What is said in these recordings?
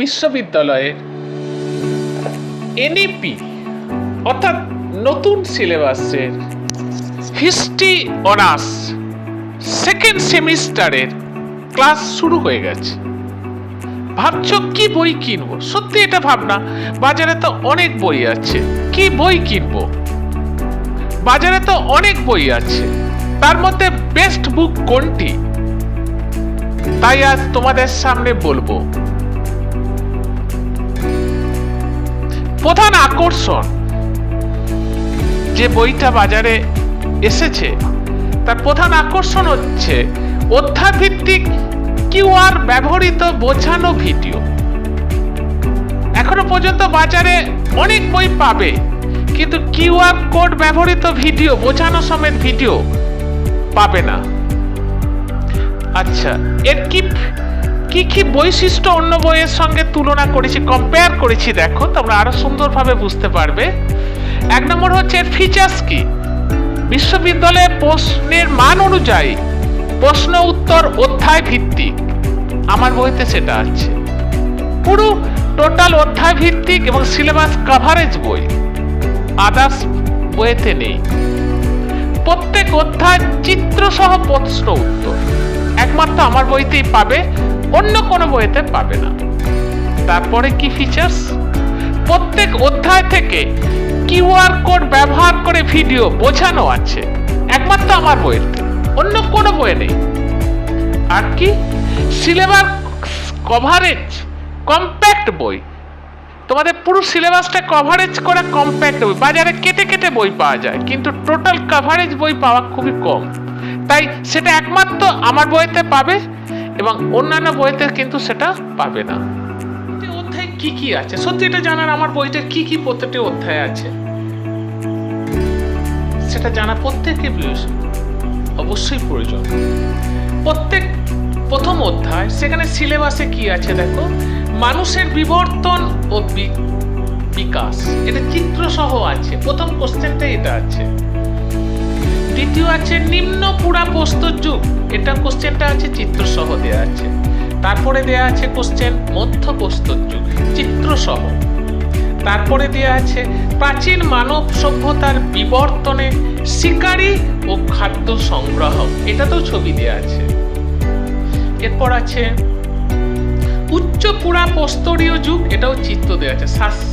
বিশ্ববিদ্যালয়ে এনইপি অর্থাৎ নতুন সিলেবাসের হিস্ট্রি অনার্স সেকেন্ড সেমিস্টারের ক্লাস শুরু হয়ে গেছে। ভাবছো কি বই কিনবো? সত্যি এটা ভাবনা, বাজারে তো অনেক বই আছে, কি বই কিনবো? বাজারে তো অনেক বই আছে, তার মধ্যে বেস্ট বুক কোনটি? তাই আজ তোমাদের সামনে বলবো। প্রধান আকর্ষণ যে বইটা বাজারে এসেছে তার প্রধান আকর্ষণ হচ্ছে অধ্যায় ভিত্তিক কিউআর ব্যবহৃত বোঝানো ভিডিও। এখনো পর্যন্ত বাজারে অনেক বই পাবে, কিন্তু কিউআর কোড ব্যবহৃত ভিডিও, বোঝানো সমেত ভিডিও পাবে না। আচ্ছা, এর কি কি বৈশিষ্ট্য অন্য বইয়ের সঙ্গে তুলনা করেছি, কম্পেয়ার করেছি, দেখো তোমরা আরো সুন্দরভাবে বুঝতে পারবে। এক নম্বর হচ্ছে এর ফিচার্স কি। বিশ্ববিদ্যালয়ের প্রশ্নের মান অনুযায়ী প্রশ্ন উত্তর অধ্যায় ভিত্তিক, আমার বইতে সেটা আছে। পুরো টোটাল অধ্যায় ভিত্তিক এবং সিলেবাস কভারেজ বই, আদার্স বইতে নেই। প্রত্যেক অধ্যায় চিত্র সহ প্রশ্ন উত্তর, একমাত্র আমার বইতেই পাবে, অন্য কোনো বইতে পাবে না। তারপরে কি ফিচার্স? প্রত্যেক অধ্যায় থেকে কিউআর কোড ব্যবহার করে ভিডিও বোঝানো আছে, একমাত্র আমার বইতে, অন্য কোনো বই নেই। আর কি? সিলেবাস কভারেজ, কম্প্যাক্ট বই, তোমাদের পুরো সিলেবাসটা কভারেজ করা কম্প্যাক্ট বই। বাজারে কেটে কেটে বই পাওয়া যায়, কিন্তু টোটাল কভারেজ বই পাওয়া খুবই কম, তাই সেটা একমাত্র আমার বইতে পাবে এবং অন্যান্য বইতে কিন্তু সেটা পাবে না। অধ্যায় কি কি আছে সত্যি এটা জানার আমার বইটার কি কি প্রত্যেকটি অধ্যায় আছে সেটা জানা প্রত্যেকের অবশ্যই প্রয়োজন। প্রথম অধ্যায়, সেখানে সিলেবাসে কি আছে দেখো, মানুষের বিবর্তন ও বিকাশ, এটা চিত্র সহ আছে, প্রথম কোশ্চেনটাই এটা আছে। দ্বিতীয় আছে নিম্ন পুরা প্রস্তর যুগ, এটা কোশ্চেনটা আছে চিত্র সহ দেয়া আছে। তারপরে দেয়া আছে কোশ্চেন মধ্য প্রস্তর যুগ, চিত্র সহ। তারপরে দেয়া আছে প্রাচীন মানব সভ্যতার বিবর্তনে শিকারী ও খাদ্য সংগ্রহ, এটাতেও ছবি দেয়া আছে। এরপর আছে উচ্চ পুরা প্রস্তরীয় যুগ, এটাও চিত্র দেওয়া আছে।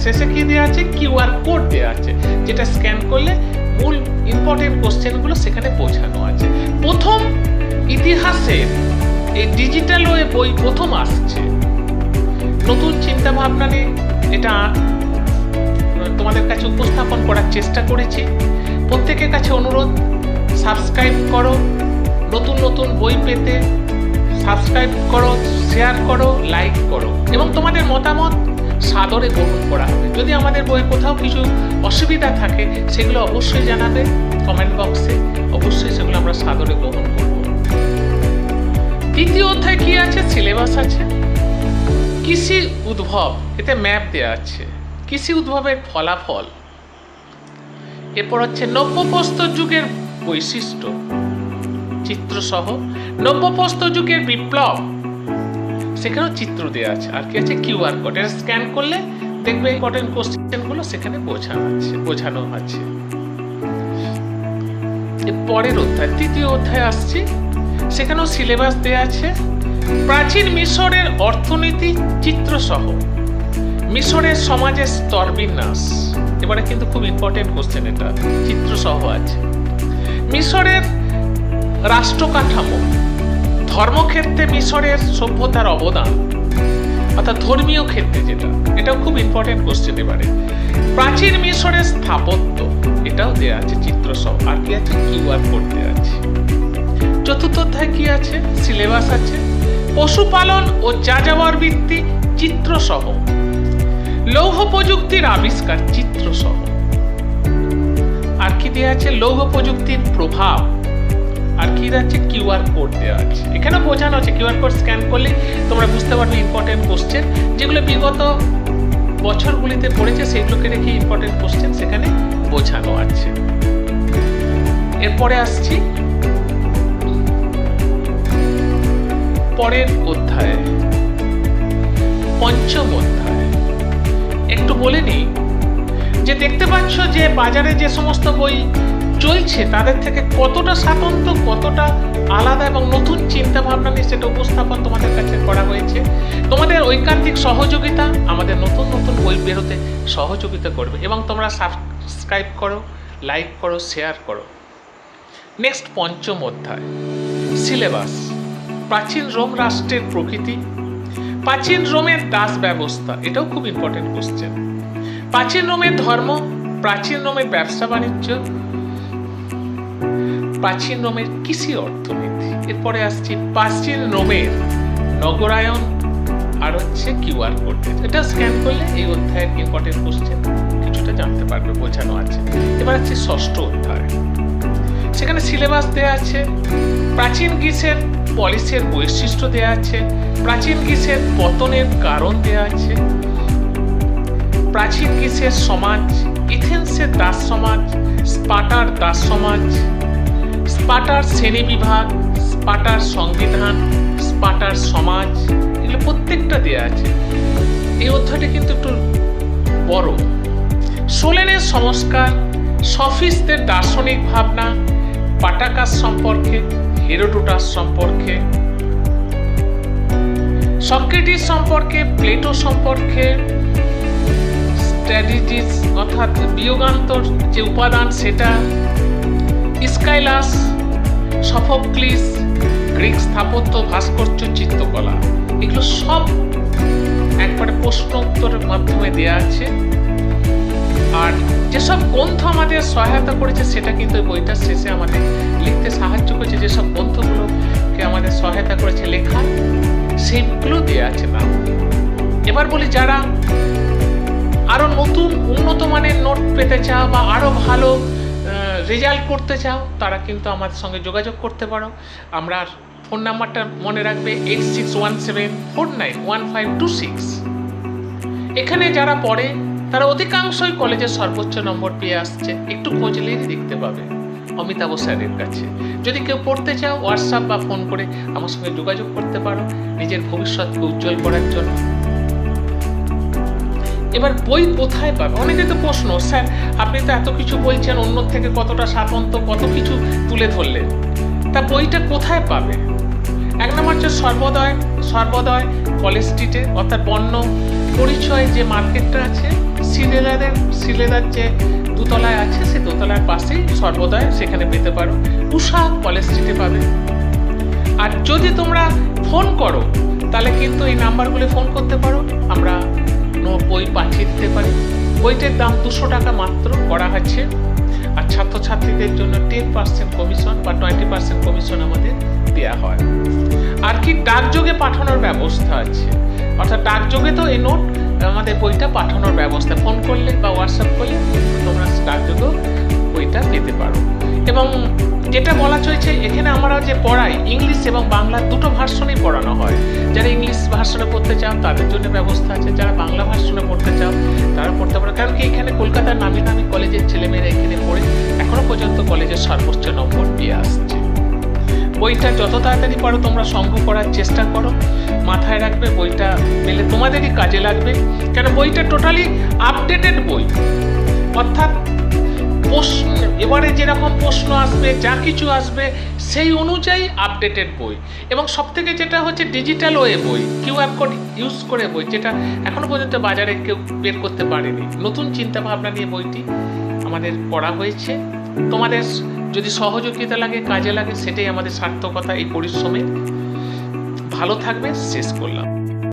শেষে কি দেওয়া আছে? কিউআর কোড দেওয়া আছে, যেটা স্ক্যান করলে মূল ইম্পর্টেন্ট কোশ্চেনগুলো সেখানে বোঝানো আছে। প্রথম ইতিহাসের এই ডিজিটাল ওয়ে বই প্রথম আসছে, নতুন চিন্তা ভাবনা নিয়ে এটা তোমাদের কাছে উপস্থাপন করার চেষ্টা করেছি। প্রত্যেকের কাছে অনুরোধ, সাবস্ক্রাইব করো, নতুন নতুন বই পেতে সাবস্ক্রাইব করো, শেয়ার করো, লাইক করো এবং তোমাদের মতামত সাদরে গ্রহণ করা হবে। যদি আমাদের বই কোথাও কিছু অসুবিধা থাকে সেগুলো অবশ্যই জানাবে কমেন্ট বক্সে, অবশ্যই সেগুলো আমরা সাদরে গ্রহণ করব। দ্বিতীয় অধ্যায় কি আছে? সিলেবাস আছে। কৃষি উদ্ভব, এতে ম্যাপ দেওয়া আছে, কৃষি উদ্ভবের ফলাফল। এরপর হচ্ছে নব্য প্রস্তর যুগের বৈশিষ্ট্য, চিত্র সহ। নব্য প্রস্তর যুগের বিপ্লব, সেখানেও চিত্র দেওয়া আছে। আর কি আছে? কিউআর কোড, এটা স্ক্যান করলে দেখবে ইম্পর্টেন্ট কোশ্চেনগুলো সেখানে বোঝানো আছে। পরের অধ্যায়, তৃতীয় অধ্যায় আসছে, সেখানেও সিলেবাস দেওয়া আছে। প্রাচীন মিশরের অর্থনীতি চিত্র সহ, মিশরের সমাজের স্তর বিন্যাস, এবারে কিন্তু খুব ইম্পর্টেন্ট কোশ্চেন, এটা চিত্র সহ আছে। মিশরের রাষ্ট্র কাঠামো, ধর্মক্ষেত্রে মিশরের সভ্যতার অবদান, অর্থাৎ ধর্মীয় ক্ষেত্রে যেটা, এটাও খুব ইম্পর্টেন্ট কোশ্চেন। এবারে প্রাচীন মিশরের স্থাপত্য, এটাও দেওয়া আছে চিত্র সহ। আর কি আছে? কিউআর কোড দেওয়া আছে। চতুর্থ অধ্যায় কি আছে? সিলেবাস আছে। পশুপালন ও যাযাবর বৃত্তি, চিত্র সহ। লৌহ প্রযুক্তির আবিষ্কার, চিত্র সহ। আর কি দেওয়া আছে? লৌহ প্রযুক্তির প্রভাব। আর কি আছে? কিউআর কোড দেওয়া আছে। এখানে বোঝানো আছে, কিউআর কোড স্ক্যান করলে তোমরা বুঝতে পারবে ইম্পর্টেন্ট কোশ্চেন যেগুলো বিগত বছরগুলিতে পড়েছে, সেগুলোকে রেখে ইম্পর্টেন্ট কোশ্চেন সেখানে বোঝানো আছে। এরপরে আসছি পরের অধ্যায়ে, পঞ্চম অধ্যায়। একটু বলে নিই যে দেখতে পাচ্ছ যে বাজারে যে সমস্ত বই চলছে তাদের থেকে কতটা স্বাতন্ত্র্য, কতটা আলাদা এবং নতুন চিন্তা ভাবনা নিয়ে সেটা উপস্থাপন তোমাদের কাছে করা হয়েছে। তোমাদের ঐকান্তিক সহযোগিতা আমাদের নতুন নতুন বই বেরোতে সহযোগিতা করবে এবং তোমরা সাবস্ক্রাইব করো, লাইক করো, শেয়ার করো। নেক্সট পঞ্চম অধ্যায়, সিলেবাস। প্রাচীন রোম রাষ্ট্রের প্রকৃতি, প্রাচীন রোমের দাস ব্যবস্থা, এটাও খুব ইম্পর্টেন্ট কোশ্চেন। প্রাচীন রোমের ধর্ম, প্রাচীন রোমের ব্যবসা বাণিজ্য, প্রাচীন রোমের কৃষি অর্থনীতি। এরপরে আসছি প্রাচীন রোমের নগরায়ন আর হচ্ছে কিউআর কোড। এটা স্ক্যান করলে এই অধ্যায়ের ইম্পর্টেন্ট কোশ্চেন কিছুটা জানতে পারবে, বোঝানো আছে। এবার হচ্ছে ষষ্ঠ অধ্যায়, সেখানে সিলেবাস দেওয়া আছে। প্রাচীন গ্রিসের পলিসের বৈশিষ্ট্য দেওয়া আছে, প্রাচীন গ্রিসের পতনের কারণ দেওয়া আছে, প্রাচীন গ্রিসের সমাজ, এথেন্সের দাস সমাজ, স্পার্টার দাস সমাজ, স্পার্টার শ্রেণী বিভাগ, স্পার্টার সংবিধান, স্পার্টার সমাজ, এগুলো প্রত্যেকটা দেওয়া আছে। এই অধ্যায়টা কিন্তু একটু বড়। সোলেনের সংস্কার, সফিস্টদের দার্শনিক ভাবনা, পাটাকাস সম্পর্কে, হেরোডোটাস সম্পর্কে, সক্রেটিস সম্পর্কে, প্লেটো সম্পর্কে, স্ট্র্যাটেজিস অর্থাৎ বিয়োগান্তর যে উপাদান সেটা, স্কাইলাস, সফোক্লিস, গ্রিক স্থাপত্য, ভাস্কর্য, চিত্রকলা, এগুলো সব একবারে প্রশ্ন উত্তরের মাধ্যমে দেওয়া আছে। আর যেসব গ্রন্থ আমাদের সহায়তা করেছে সেটা কিন্তু বইটার শেষে আমাদের লিখতে সাহায্য করেছে। যেসব গ্রন্থগুলোকে আমাদের সহায়তা করেছে লেখা, সেগুলো দেওয়া আছে না। এবার বলি, যারা আরো নতুন উন্নত মানের নোট পেতে চাও বা আরো ভালো রেজাল্ট করতে চাও, তারা কিন্তু আমাদের সঙ্গে যোগাযোগ করতে পারো। আমরা ফোন নাম্বারটা মনে রাখবে 8617491526। এখানে যারা পড়ে তারা অধিকাংশই কলেজের সর্বোচ্চ নম্বর পেয়ে আসছে। একটু খোঁজলেই দেখতে পাবে অমিতাভ স্যারের কাছে। যদি কেউ পড়তে চাও, হোয়াটসঅ্যাপ বা ফোন করে আমার সঙ্গে যোগাযোগ করতে পারো নিজের ভবিষ্যৎকে উজ্জ্বল করার জন্য। এবার বই কোথায় পাবে? অনেকে তো প্রশ্ন, স্যার আপনি তো এত কিছু বলছেন, অন্য থেকে কতটা স্বাতন্ত্র্য, কত কিছু তুলে ধরলেন, তা বইটা কোথায় পাবে? এক নম্বর হচ্ছে সর্বোদয় কলেজ স্ট্রিটে, অর্থাৎ বর্ণ পরিচয় যে মার্কেটটা আছে, শ্রীলেদার যে দোতলায় আছে, সেই দোতলার পাশেই সর্বোদয়, সেখানে পেতে পারো। উষা কলেজ স্ট্রিটে পাবে। আর যদি তোমরা ফোন করো তাহলে কিন্তু এই নাম্বারগুলো ফোন করতে পারো, আমরা বই পাঠিয়ে দিতে পারি। বইটার দাম 200 টাকা মাত্র করা হচ্ছে। আর ছাত্রছাত্রীদের জন্য 10% কমিশন বা 20% কমিশন আমাদের দেওয়া হয়। আর কি ডাকযোগে পাঠানোর ব্যবস্থা আছে, অর্থাৎ ডাকযোগে তো এই নোট আমাদের বইটা পাঠানোর ব্যবস্থা, ফোন করলে বা হোয়াটসঅ্যাপ করলে তোমরা ডাকযোগেও বইটা পেতে পারো। এবং যেটা বলা চলছে, এখানে আমরা যে পড়াই ইংলিশ এবং বাংলা দুটো ভার্সনেই পড়ানো হয়। যারা ইংলিশ ভার্সনে পড়তে চাও তাদের জন্য ব্যবস্থা আছে, যারা বাংলা ভার্সনে পড়তে চাও তারা পড়তে পারো। কারণ কি এখানে কলকাতার নামি নামি কলেজের ছেলেমেয়েরা এখানে পড়ে এখনো পর্যন্ত কলেজের সর্বোচ্চ নম্বর পেয়ে আসছে। বইটা যত তাড়াতাড়ি পারো তোমরা সংগ্রহ করার চেষ্টা করো। মাথায় রাখবে বইটা পেলে তোমাদেরই কাজে লাগবে, কেন বইটা টোটালি আপডেটেড বই। অর্থাৎ এবারে যেরকম প্রশ্ন আসবে, যা কিছু আসবে সেই অনুযায়ী আপডেটেড বই। এবং সবথেকে যেটা হচ্ছে ডিজিটাল ওয়ে বই, কিউআর কোড ইউজ করে বই, যেটা এখনো পর্যন্ত বাজারে কেউ বের করতে পারেনি। নতুন চিন্তা ভাবনা নিয়ে বইটি আমাদের পড়া হয়েছে। তোমাদের যদি সহযোগিতা লাগে, কাজে লাগে, সেটাই আমাদের সার্থকতা এই পরিশ্রমে। ভালো থাকবে, শেষ করলাম।